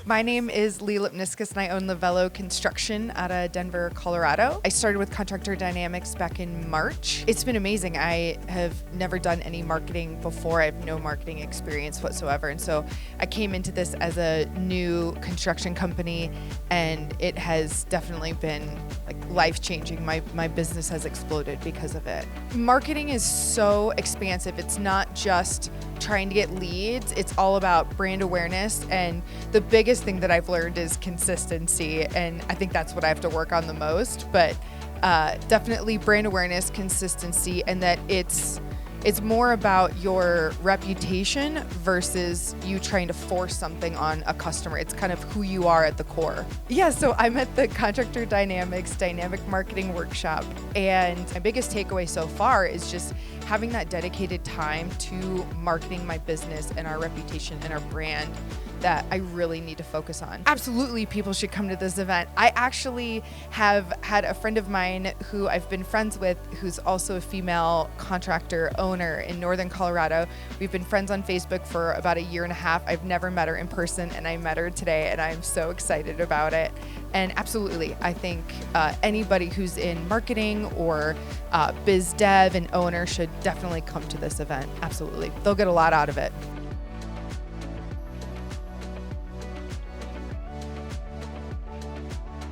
My name is Lipniskis and I own Levello Construction out of Denver, Colorado. I started with Contractor Dynamics back in March. It's been amazing. I have never done any marketing before. I have no marketing experience whatsoever. And so I came into this as a new construction company and it has definitely been like life-changing. My business has exploded because of it. Marketing is so expansive. It's not just trying to get leads. It's all about brand awareness, and the biggest thing that I've learned is consistency, and I think that's what I have to work on the most, but definitely brand awareness, consistency, and that it's more about your reputation versus you trying to force something on a customer. It's kind of who you are at the core. Yeah, so I'm at the Contractor Dynamics Dynamic Marketing Workshop, and my biggest takeaway so far is just having that dedicated time to marketing my business and our reputation and our brand that I really need to focus on. Absolutely, people should come to this event. I actually have had a friend of mine who I've been friends with who's also a female contractor owner in Northern Colorado. We've been friends on Facebook for about a year and a half. I've never met her in person, and I met her today, and I'm so excited about it. And absolutely, I think anybody who's in marketing or biz dev and owner should definitely come to this event. Absolutely. They'll get a lot out of it.